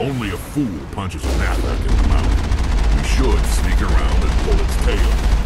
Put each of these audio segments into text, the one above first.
Only a fool punches a knapsack in the mouth. We should sneak around and pull its tail.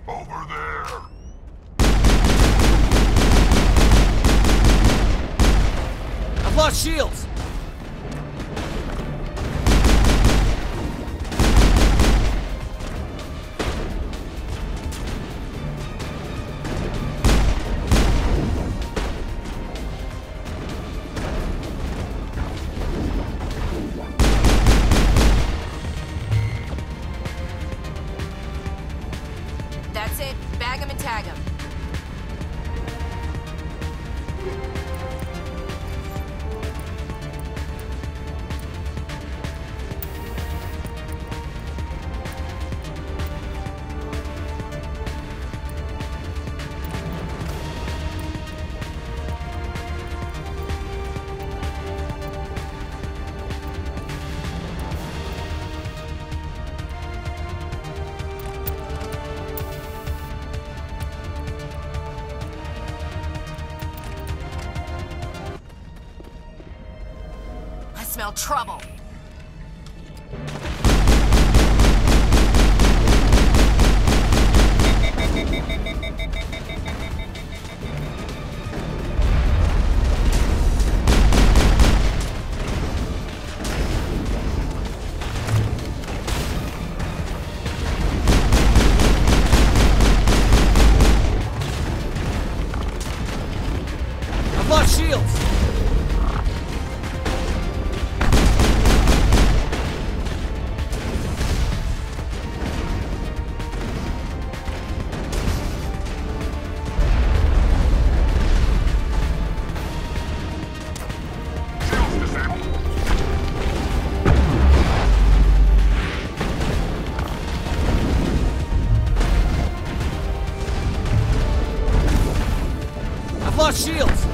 Over there! I've lost shields! That's it. Bag him and tag him. I smell trouble. I've lost shields! I've lost shields!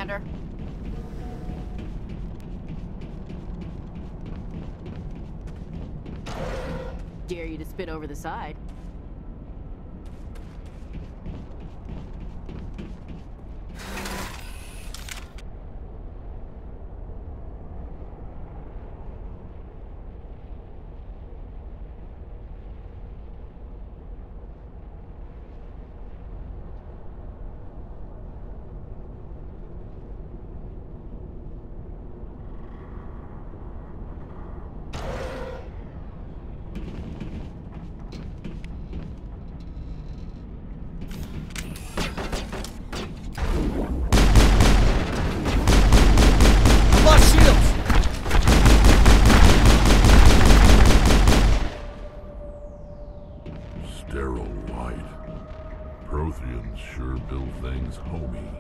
Commander. Dare you to spit over the side. Sterile light. Protheans sure build things homey.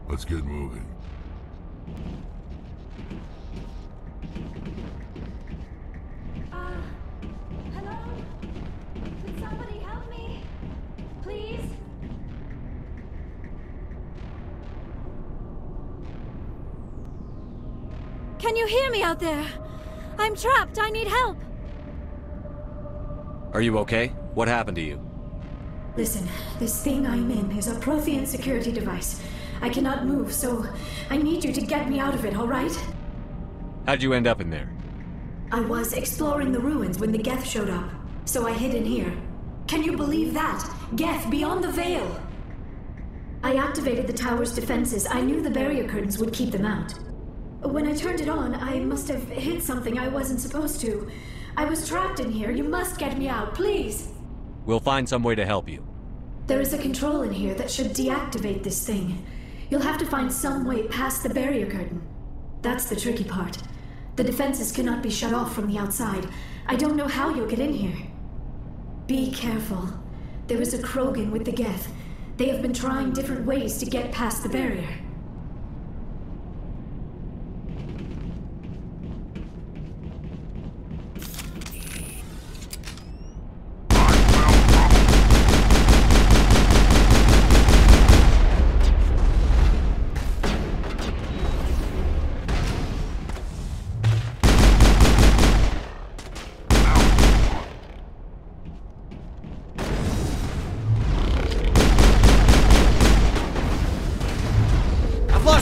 Let's get moving. Hello? Could somebody help me? Please? Can you hear me out there? I'm trapped. I need help. Are you okay? What happened to you? Listen, this thing I'm in is a Prothean security device. I cannot move, so I need you to get me out of it, all right? How'd you end up in there? I was exploring the ruins when the Geth showed up, so I hid in here. Can you believe that? Geth beyond the veil! I activated the tower's defenses. I knew the barrier curtains would keep them out. When I turned it on, I must have hit something I wasn't supposed to. I was trapped in here. You must get me out, please! We'll find some way to help you. There is a control in here that should deactivate this thing. You'll have to find some way past the barrier curtain. That's the tricky part. The defenses cannot be shut off from the outside. I don't know how you'll get in here. Be careful. There is a Krogan with the Geth. They have been trying different ways to get past the barrier.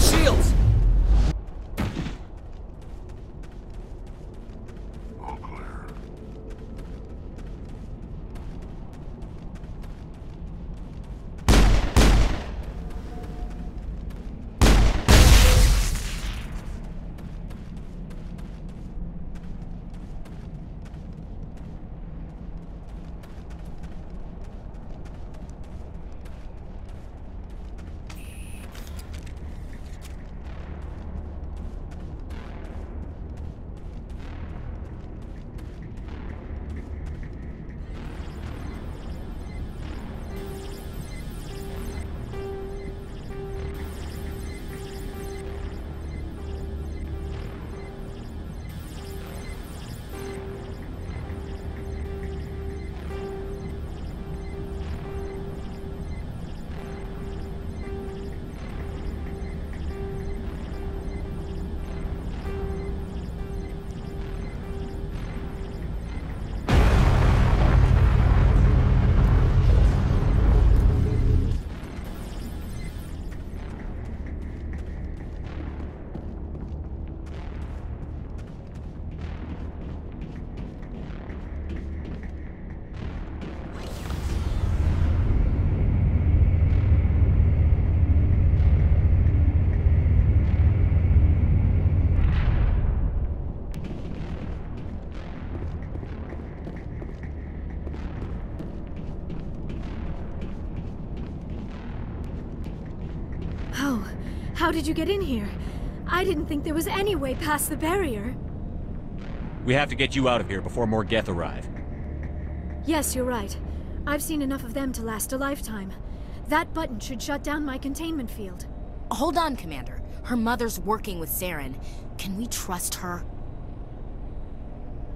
Shields! All clear. How did you get in here? I didn't think there was any way past the barrier. We have to get you out of here before more Geth arrive. Yes, you're right. I've seen enough of them to last a lifetime. That button should shut down my containment field. Hold on, Commander. Her mother's working with Saren. Can we trust her?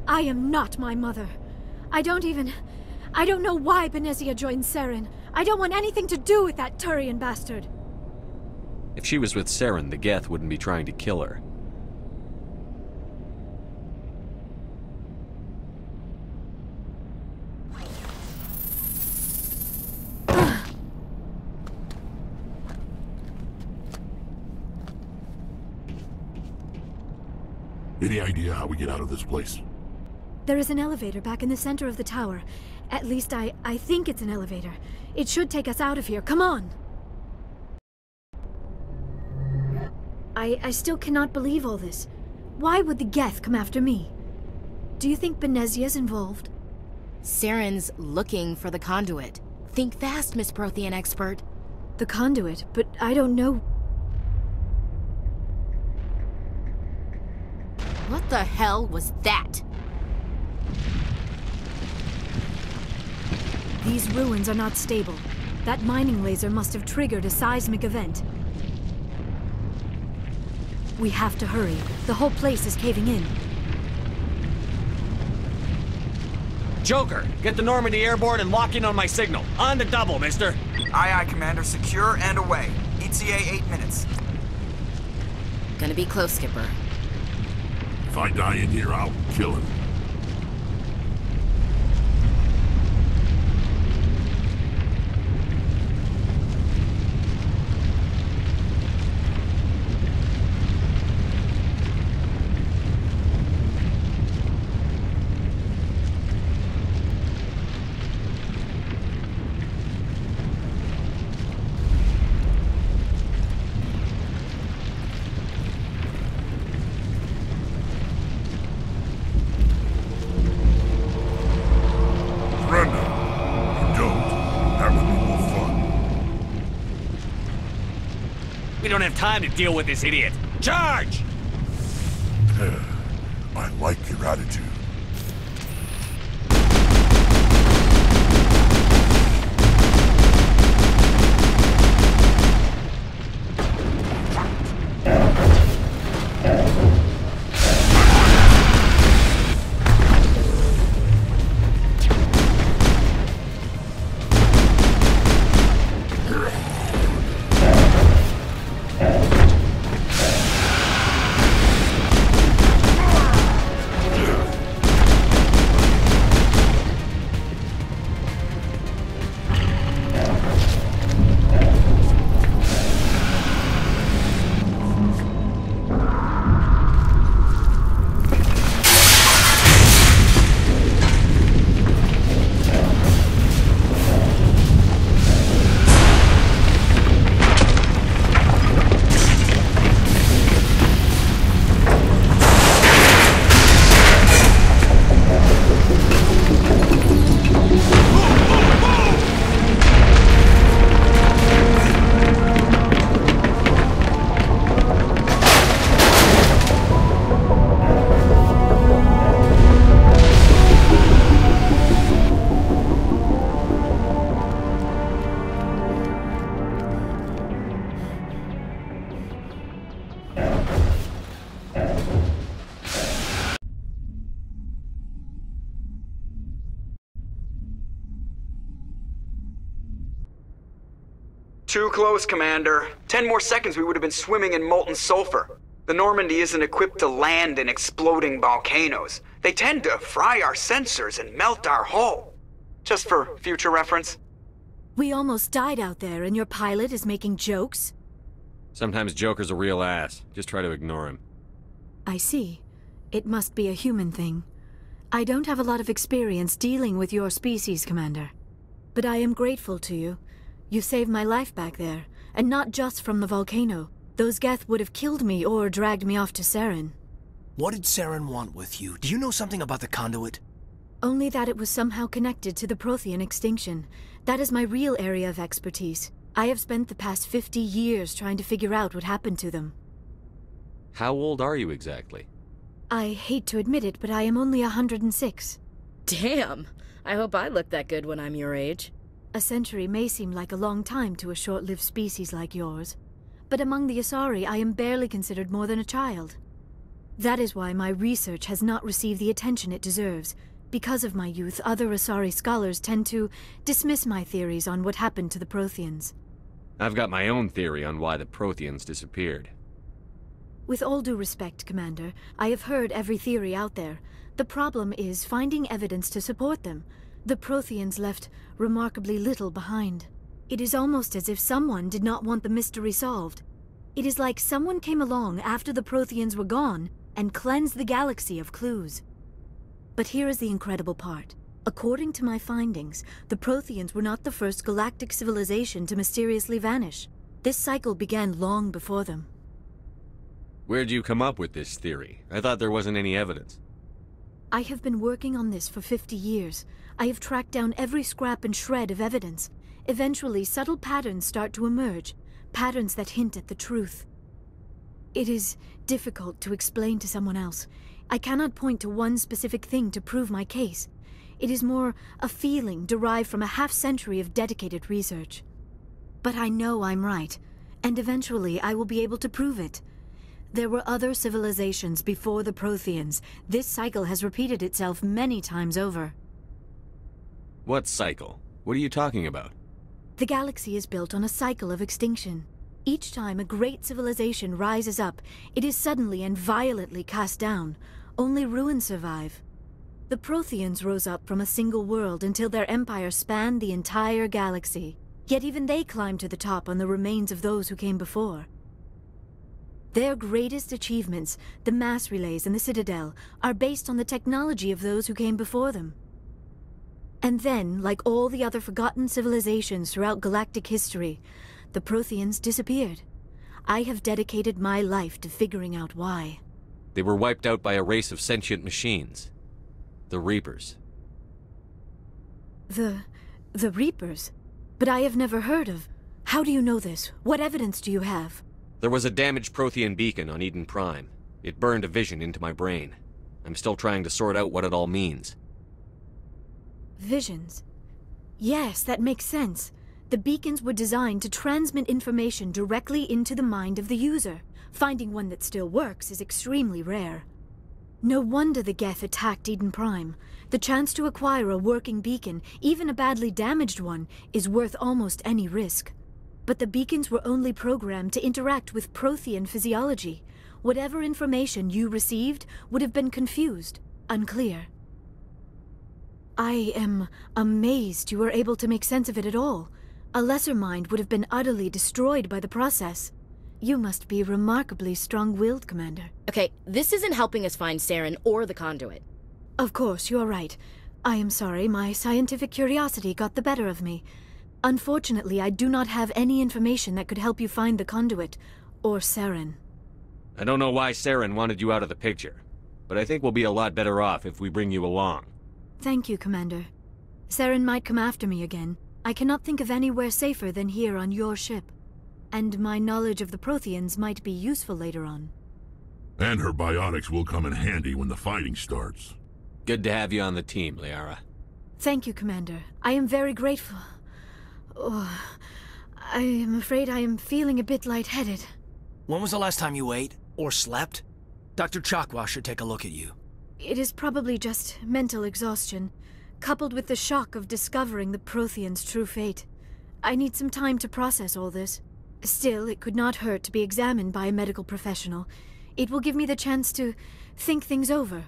I am not my mother. I don't know why Benezia joined Saren. I don't want anything to do with that Turian bastard. If she was with Saren, the Geth wouldn't be trying to kill her. Any idea how we get out of this place? There is an elevator back in the center of the tower. At least I think it's an elevator. It should take us out of here. Come on! I still cannot believe all this. Why would the Geth come after me? Do you think Benezia's involved? Saren's looking for the conduit. Think fast, Miss Prothean expert. The conduit? But I don't know. What the hell was that? These ruins are not stable. That mining laser must have triggered a seismic event. We have to hurry. The whole place is caving in. Joker, get the Normandy airborne and lock in on my signal. On the double, mister. Aye, aye, Commander. Secure and away. ETA 8 minutes. Gonna be close, Skipper. If I die in here, I'll kill him. We don't have time to deal with this idiot. Charge! I like your attitude. Too close, Commander. 10 more seconds we would have been swimming in molten sulfur. The Normandy isn't equipped to land in exploding volcanoes. They tend to fry our sensors and melt our hull. Just for future reference. We almost died out there, and your pilot is making jokes? Sometimes Joker's a real ass. Just try to ignore him. I see. It must be a human thing. I don't have a lot of experience dealing with your species, Commander. But I am grateful to you. You saved my life back there, and not just from the volcano. Those Geth would have killed me or dragged me off to Saren. What did Saren want with you? Do you know something about the conduit? Only that it was somehow connected to the Prothean extinction. That is my real area of expertise. I have spent the past 50 years trying to figure out what happened to them. How old are you exactly? I hate to admit it, but I am only 106. Damn! I hope I look that good when I'm your age. A century may seem like a long time to a short-lived species like yours, but among the Asari I am barely considered more than a child. That is why my research has not received the attention it deserves. Because of my youth, other Asari scholars tend to dismiss my theories on what happened to the Protheans. I've got my own theory on why the Protheans disappeared. With all due respect, Commander, I have heard every theory out there. The problem is finding evidence to support them. The Protheans left remarkably little behind. It is almost as if someone did not want the mystery solved. It is like someone came along after the Protheans were gone and cleansed the galaxy of clues. But here is the incredible part. According to my findings, the Protheans were not the first galactic civilization to mysteriously vanish. This cycle began long before them. Where'd you come up with this theory? I thought there wasn't any evidence. I have been working on this for 50 years. I have tracked down every scrap and shred of evidence. Eventually, subtle patterns start to emerge, patterns that hint at the truth. It is difficult to explain to someone else. I cannot point to one specific thing to prove my case. It is more a feeling derived from a half-century of dedicated research. But I know I'm right, and eventually I will be able to prove it. There were other civilizations before the Protheans. This cycle has repeated itself many times over. What cycle? What are you talking about? The galaxy is built on a cycle of extinction. Each time a great civilization rises up, it is suddenly and violently cast down. Only ruins survive. The Protheans rose up from a single world until their empire spanned the entire galaxy. Yet even they climbed to the top on the remains of those who came before. Their greatest achievements, the mass relays and the Citadel, are based on the technology of those who came before them. And then, like all the other forgotten civilizations throughout galactic history, the Protheans disappeared. I have dedicated my life to figuring out why. They were wiped out by a race of sentient machines. The Reapers. The Reapers? But I have never heard of... How do you know this? What evidence do you have? There was a damaged Prothean beacon on Eden Prime. It burned a vision into my brain. I'm still trying to sort out what it all means. Visions? Yes, that makes sense. The beacons were designed to transmit information directly into the mind of the user. Finding one that still works is extremely rare. No wonder the Geth attacked Eden Prime. The chance to acquire a working beacon, even a badly damaged one, is worth almost any risk. But the beacons were only programmed to interact with Prothean physiology. Whatever information you received would have been confused, unclear. I am amazed you were able to make sense of it at all. A lesser mind would have been utterly destroyed by the process. You must be remarkably strong-willed, Commander. Okay, this isn't helping us find Saren or the conduit. Of course, you are right. I am sorry, my scientific curiosity got the better of me. Unfortunately, I do not have any information that could help you find the conduit, or Saren. I don't know why Saren wanted you out of the picture, but I think we'll be a lot better off if we bring you along. Thank you, Commander. Saren might come after me again. I cannot think of anywhere safer than here on your ship. And my knowledge of the Protheans might be useful later on. And her biotics will come in handy when the fighting starts. Good to have you on the team, Liara. Thank you, Commander. I am very grateful. Oh, I am afraid I am feeling a bit lightheaded. When was the last time you ate? Or slept? Dr. Chakwa should take a look at you. It is probably just mental exhaustion, coupled with the shock of discovering the Protheans' true fate. I need some time to process all this. Still, it could not hurt to be examined by a medical professional. It will give me the chance to think things over.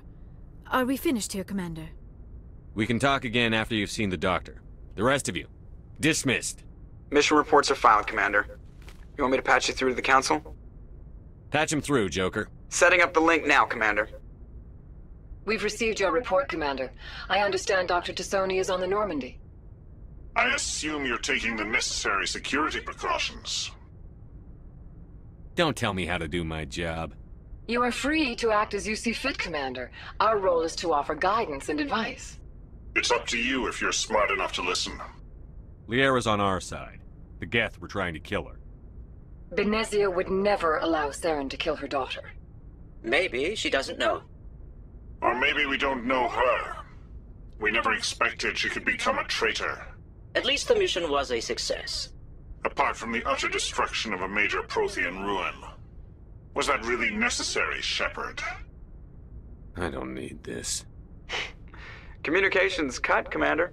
Are we finished here, Commander? We can talk again after you've seen the doctor. The rest of you, dismissed. Mission reports are filed, Commander. You want me to patch you through to the Council? Patch him through, Joker. Setting up the link now, Commander. We've received your report, Commander. I understand Dr. Tassoni is on the Normandy. I assume you're taking the necessary security precautions. Don't tell me how to do my job. You are free to act as you see fit, Commander. Our role is to offer guidance and advice. It's up to you if you're smart enough to listen. Liara's on our side. The Geth were trying to kill her. Benezia would never allow Saren to kill her daughter. Maybe she doesn't know. Or maybe we don't know her. We never expected she could become a traitor. At least the mission was a success. Apart from the utter destruction of a major Prothean ruin. Was that really necessary, Shepard? I don't need this. Communications cut, Commander.